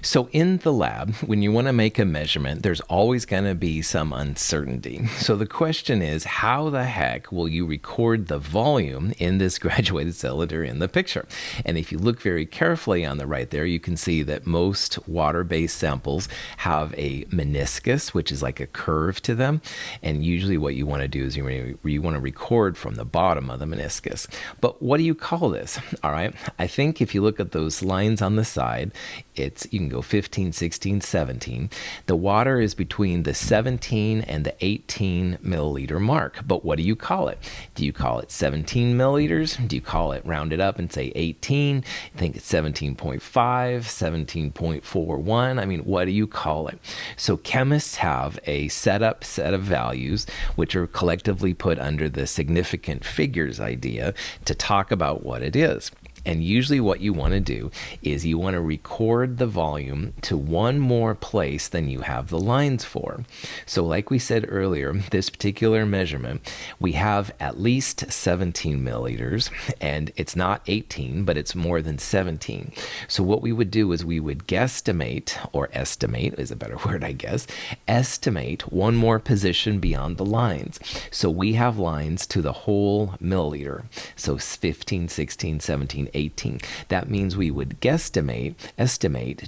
So in the lab, when you want to make a measurement, there's always going to be some uncertainty. So the question is, how the heck will you record the volume in this graduated cylinder in the picture? And if you look very carefully on the right there, you can see that most water-based samples have a meniscus, which is like a curve to them. And usually what you want to do is you want to record from the bottom of the meniscus. But what do you call this? All right. I think if you look at those lines on the side, you can go 15, 16, 17. The water is between the 17 and the 18 milliliter mark. But what do you call it? Do you call it 17 milliliters? Do you call it round it up and say 18? I think it's 17.5, 17.41. I mean, what do you call it? So chemists have a set of values which are collectively put under the significant figures idea to talk about what it is. And usually what you want to do is you want to record the volume to one more place than you have the lines for. So like we said earlier, this particular measurement, we have at least 17 milliliters, and it's not 18, but it's more than 17. So what we would do is we would guesstimate, or estimate is a better word, I guess, estimate one more position beyond the lines. So we have lines to the whole milliliter. So 15, 16, 17, 18. That means we would estimate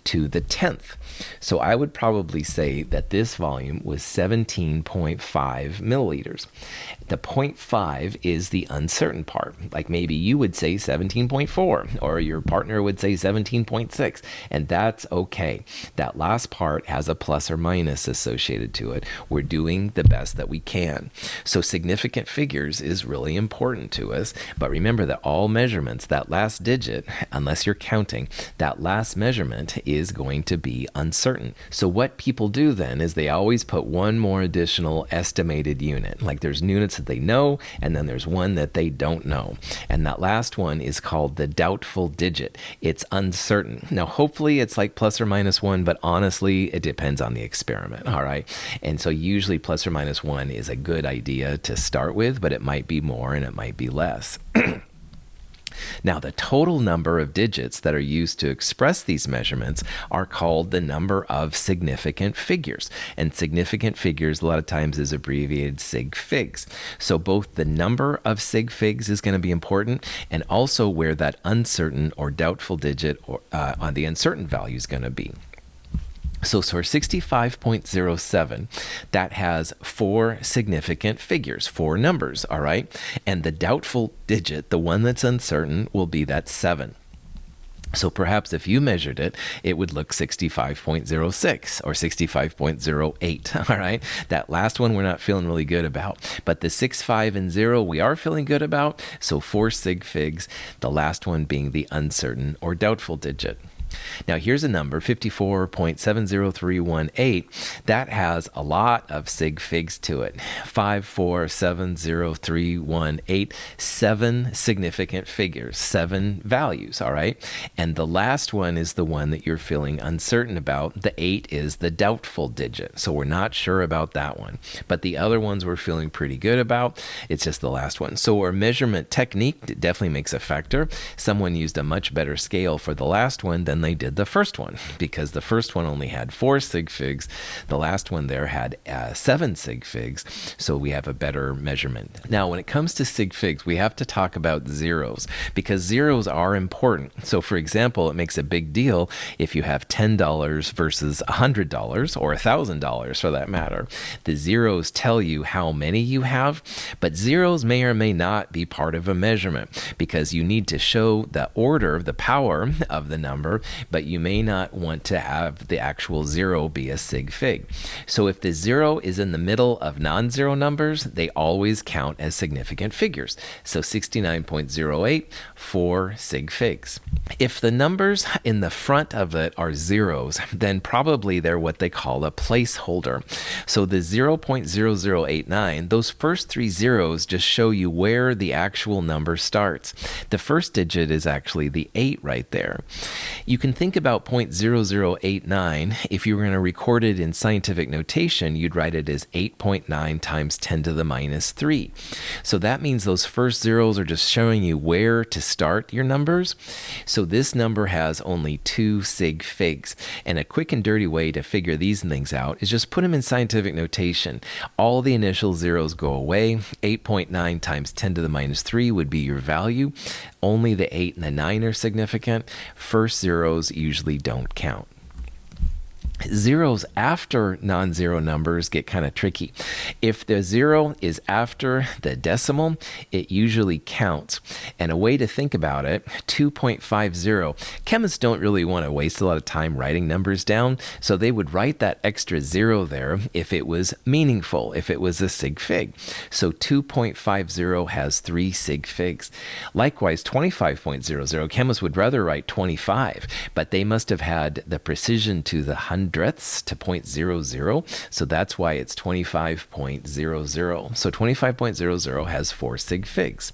to the 10th. So I would probably say that this volume was 17.5 milliliters. The 0.5 is the uncertain part. Like maybe you would say 17.4, or your partner would say 17.6, and that's okay. That last part has a plus or minus associated to it. We're doing the best that we can. So significant figures is really important to us, but remember that all measurements, that last digit, unless you're counting, that last measurement is going to be uncertain. So what people do then is they always put one more additional estimated unit. Like there's units that they know, and then there's one that they don't know. And that last one is called the doubtful digit. It's uncertain. Now, hopefully it's like plus or minus 1, but honestly, it depends on the experiment, all right? And so usually plus or minus 1 is a good idea to start with, but it might be more and it might be less. Now, the total number of digits that are used to express these measurements are called the number of significant figures. And significant figures a lot of times is abbreviated sig figs. So both the number of sig figs is going to be important, and also where that uncertain or doubtful digit on the uncertain value is going to be. So for 65.07, that has 4 significant figures, 4 numbers, all right? And the doubtful digit, the one that's uncertain, will be that 7. So perhaps if you measured it, it would look 65.06 or 65.08, all right? That last one we're not feeling really good about. But the 6, 5, and 0 we are feeling good about, so 4 sig figs, the last one being the uncertain or doubtful digit. Now here's a number, 54.70318. That has a lot of sig figs to it. 5470318, 7 significant figures, 7 values, all right? And the last one is the one that you're feeling uncertain about. The 8 is the doubtful digit. So we're not sure about that one. But the other ones we're feeling pretty good about. It's just the last one. So our measurement technique definitely makes a factor. Someone used a much better scale for the last one than they did the first one, because the first one only had 4 sig figs. The last one there had 7 sig figs. So we have a better measurement. Now, when it comes to sig figs, we have to talk about zeros, because zeros are important. So for example, it makes a big deal if you have $10 versus $100 or $1,000 for that matter. The zeros tell you how many you have, but zeros may or may not be part of a measurement, because you need to show the order, the power of the number, but you may not want to have the actual 0 be a sig fig. So if the 0 is in the middle of non-zero numbers, they always count as significant figures. So 69.08, 4 sig figs. If the numbers in the front of it are zeros, then probably they're what they call a placeholder. So the 0.0089, those first 3 zeros just show you where the actual number starts. The first digit is actually the 8 right there. You can think about 0.0089. If you were going to record it in scientific notation, you'd write it as 8.9 times 10 to the minus 3. So that means those first zeros are just showing you where to start your numbers. So So this number has only 2 sig figs. And a quick and dirty way to figure these things out is just put them in scientific notation. All the initial zeros go away. 8.9 times 10 to the minus 3 would be your value. Only the 8 and the 9 are significant. First zeros usually don't count. Zeros after non-zero numbers get kind of tricky. If the 0 is after the decimal, it usually counts. And a way to think about it, 2.50, chemists don't really want to waste a lot of time writing numbers down, so they would write that extra 0 there if it was meaningful, if it was a sig fig. So 2.50 has 3 sig figs. Likewise, 25.00, chemists would rather write 25, but they must have had the precision to the hundredths to 0.00, so that's why it's 25.00. So 25.00 has 4 sig figs.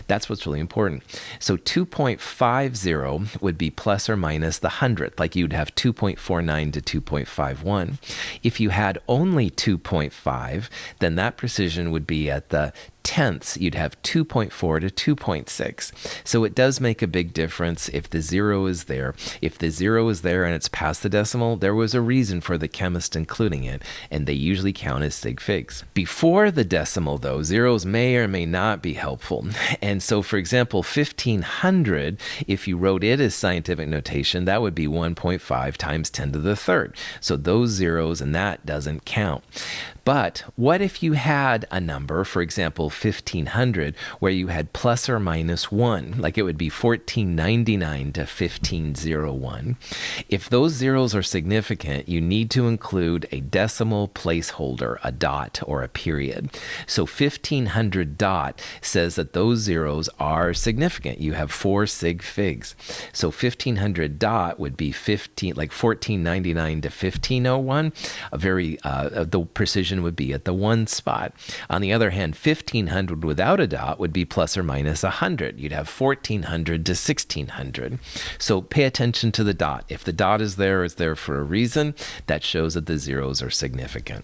That's what's really important. So 2.50 would be plus or minus the hundredth, like you'd have 2.49 to 2.51. If you had only 2.5, then that precision would be at the tenths. You'd have 2.4 to 2.6. So it does make a big difference if the 0 is there. If the 0 is there and it's past the decimal, there was a reason for the chemist including it, and they usually count as sig figs. Before the decimal, though, zeros may or may not be helpful. And so, for example, 1500, if you wrote it as scientific notation, that would be 1.5 times 10 to the third. So those zeros and that doesn't count. But what if you had a number, for example, 1500, where you had plus or minus 1, like it would be 1499 to 1501. If those zeros are significant, you need to include a decimal placeholder, a dot or a period. So 1500 dot says that those zeros are significant. You have 4 sig figs. So 1500 dot would be 1499 to 1501. The precision would be at the 1 spot. On the other hand, 1500 without a dot would be plus or minus 100. You'd have 1400 to 1600. So pay attention to the dot. If the dot is there, it's there for a reason. That shows that the zeros are significant.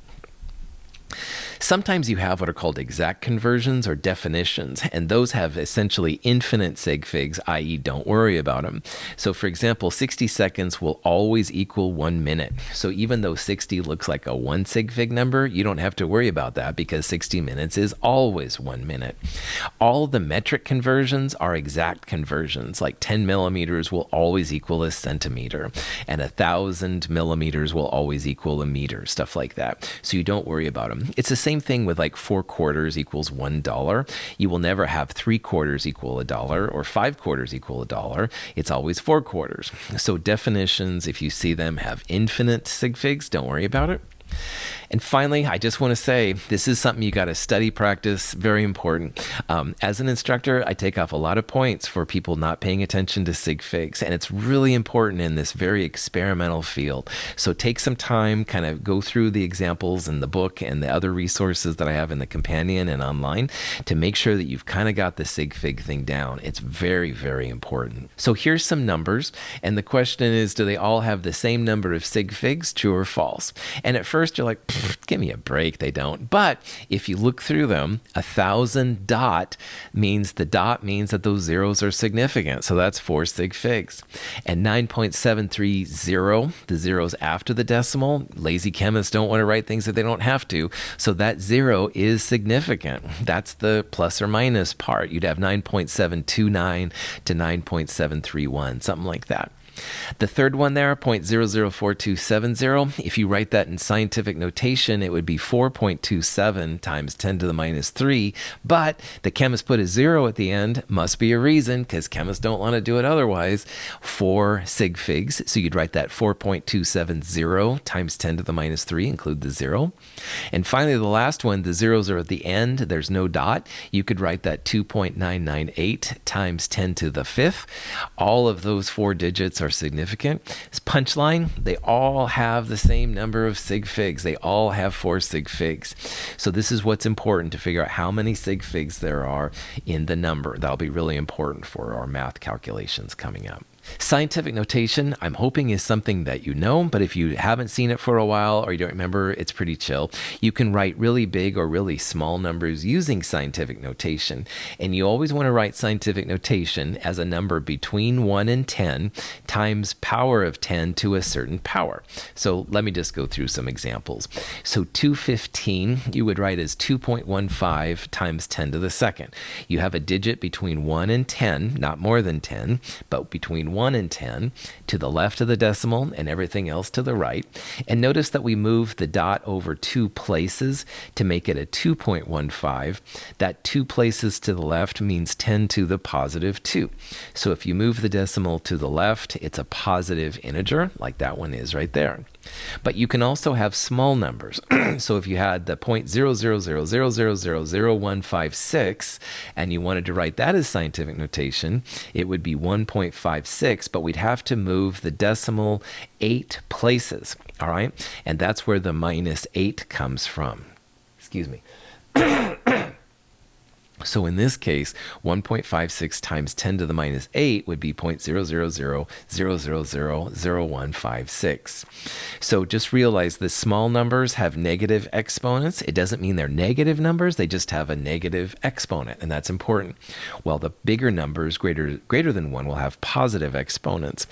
Sometimes you have what are called exact conversions or definitions, and those have essentially infinite sig figs, i.e. don't worry about them. So for example, 60 seconds will always equal 1 minute. So even though 60 looks like a 1 sig fig number, you don't have to worry about that because 60 minutes is always 1 minute. All the metric conversions are exact conversions, like 10 millimeters will always equal a centimeter, and 1,000 millimeters will always equal a meter, stuff like that. So you don't worry about them. It's the same thing with like 4 quarters equals $1. You will never have 3 quarters equal $1 or 5 quarters equal $1. It's always 4 quarters. So definitions, if you see them have infinite sig figs, don't worry about it. And finally, I just want to say, this is something you got to study, practice, very important. As an instructor, I take off a lot of points for people not paying attention to sig figs, and it's really important in this very experimental field. So take some time, kind of go through the examples in the book and the other resources that I have in the companion and online to make sure that you've kind of got the sig fig thing down. It's very, very important. So here's some numbers, and the question is, do they all have the same number of sig figs, true or false? And at first you're like, give me a break, they don't. But if you look through them, 1,000 dot means that those zeros are significant. So that's 4 sig figs. And 9.730, the zeros after the decimal, lazy chemists don't want to write things that they don't have to. So that 0 is significant. That's the plus or minus part. You'd have 9.729 to 9.731, something like that. The third one there, 0.004270, if you write that in scientific notation, it would be 4.27 times 10 to the minus 3, but the chemist put a 0 at the end, must be a reason, because chemists don't want to do it otherwise, 4 sig figs, so you'd write that 4.270 times 10 to the minus 3, include the 0. And finally, the last one, the zeros are at the end, there's no dot, you could write that 2.998 times 10 to the 5th. All of those 4 digits are significant. Punchline, they all have the same number of sig figs. They all have 4 sig figs. So this is what's important to figure out how many sig figs there are in the number. That'll be really important for our math calculations coming up. Scientific notation, I'm hoping, is something that you know, but if you haven't seen it for a while or you don't remember, it's pretty chill. You can write really big or really small numbers using scientific notation. And you always want to write scientific notation as a number between 1 and 10 times power of 10 to a certain power. So let me just go through some examples. So 215, you would write as 2.15 times 10 to the second. You have a digit between 1 and 10, not more than 10, but between 1 and 10 to the left of the decimal and everything else to the right. And notice that we move the dot over 2 places to make it a 2.15. That 2 places to the left means 10 to the positive 2. So if you move the decimal to the left, it's a positive integer, like that one is right there. But you can also have small numbers. So if you had the 0.0000000156 and you wanted to write that as scientific notation, it would be 1.56, but we'd have to move the decimal 8 places, all right? And that's where the -8 comes from. Excuse me. So in this case, 1.56 times 10 to the -8 would be 0.000000156. So just realize the small numbers have negative exponents. It doesn't mean they're negative numbers. They just have a negative exponent, and that's important. While the bigger numbers, greater than 1, will have positive exponents.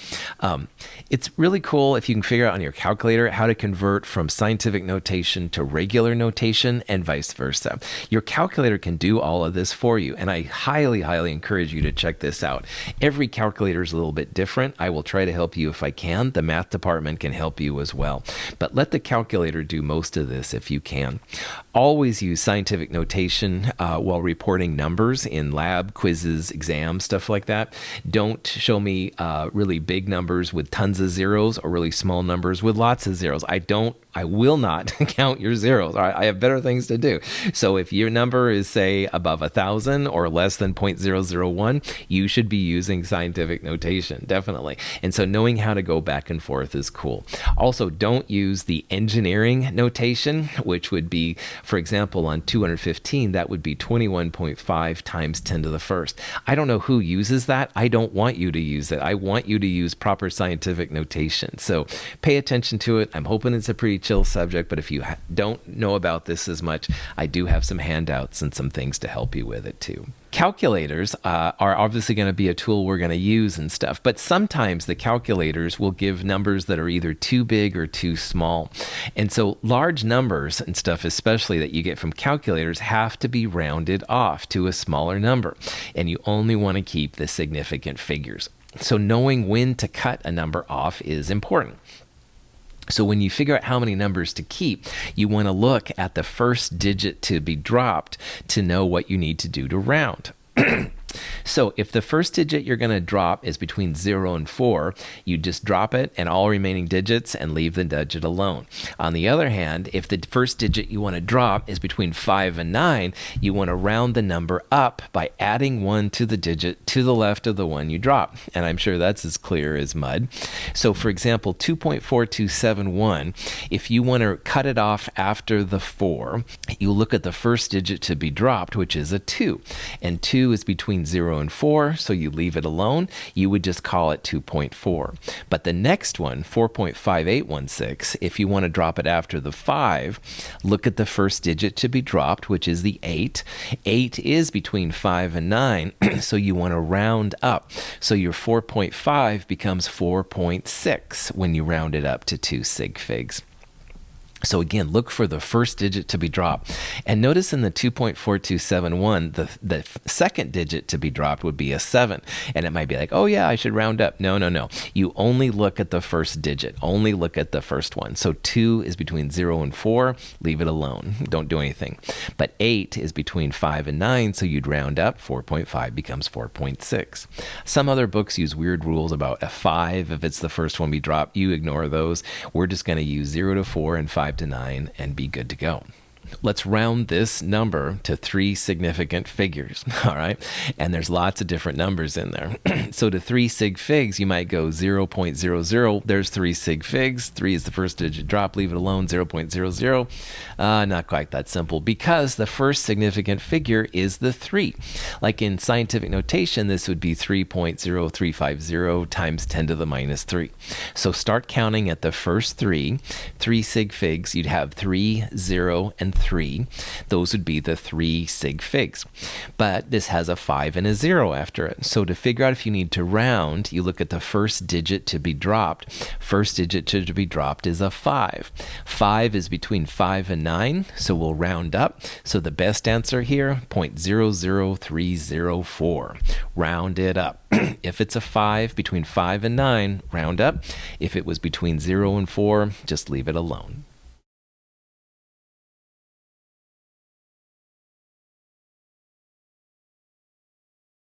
It's really cool if you can figure out on your calculator how to convert from scientific notation to regular notation and vice versa. Your calculator can do all of this for you, and I highly encourage you to check this out. Every calculator is a little bit different. I will try to help you if I can. The math department can help you as well, but let the calculator do most of this if you can. Always use scientific notation while reporting numbers in lab, quizzes, exams, stuff like that. Don't show me really big numbers with tons of zeros or really small numbers with lots of zeros. I will not count your zeros. I have better things to do. So if your number is, say, above 1,000 or less than 0.001, you should be using scientific notation, definitely. And so knowing how to go back and forth is cool. Also, don't use the engineering notation, which would be, for example, on 215, that would be 21.5 times 10 to the first. I don't know who uses that. I don't want you to use it. I want you to use proper scientific notation. So pay attention to it. I'm hoping it's a pretty chill subject, but if you don't know about this as much, I do have some handouts and some things to help you with it too. Calculators are obviously going to be a tool we're going to use and stuff, but sometimes the calculators will give numbers that are either too big or too small. And so large numbers and stuff, especially that you get from calculators, have to be rounded off to a smaller number, and you only want to keep the significant figures. So knowing when to cut a number off is important. So when you figure out how many numbers to keep, you want to look at the first digit to be dropped to know what you need to do to round. So if the first digit you're going to drop is between 0 and 4, you just drop it and all remaining digits and leave the digit alone. On the other hand, if the first digit you want to drop is between 5 and 9, you want to round the number up by adding 1 to the digit to the left of the one you drop. And I'm sure that's as clear as mud. So for example, 2.4271, if you want to cut it off after the 4, you look at the first digit to be dropped, which is a 2. And 2 is between 0 and 4, so you leave it alone. You would just call it 2.4. But the next one, 4.5816, if you want to drop it after the 5, look at the first digit to be dropped, which is the 8. 8 is between 5 and 9, so you want to round up. So your 4.5 becomes 4.6 when you round it up to 2 sig figs. So again, look for the first digit to be dropped. And notice in the 2.4271, the second digit to be dropped would be a 7. And it might be like, oh yeah, I should round up. No. You only look at the first digit. Only look at the first one. So 2 is between 0 and 4. Leave it alone. Don't do anything. But 8 is between 5 and 9, so you'd round up. 4.5 becomes 4.6. Some other books use weird rules about a 5. If it's the first one we drop, you ignore those. We're just going to use 0 to 4 and 5 to 9 and be good to go. let's round this number to 3 significant figures, all right? And there's lots of different numbers in there. So to 3 sig figs, you might go 0.00. There's 3 sig figs. 3 is the first digit drop. Leave it alone, 0.00. Not quite that simple, because the first significant figure is the 3. Like in scientific notation, this would be 3.0350 times 10 to the minus 3. So start counting at the first 3 sig figs. You'd have 3, 0, and 3. Those would be the 3 sig figs. But this has a 5 and a 0 after it. So to figure out if you need to round, you look at the first digit to be dropped. First digit to be dropped is a 5. 5 is between 5 and 9, so we'll round up. So the best answer here, 0.00304. Round it up. If it's a 5, between 5 and 9, round up. If it was between 0 and 4, just leave it alone.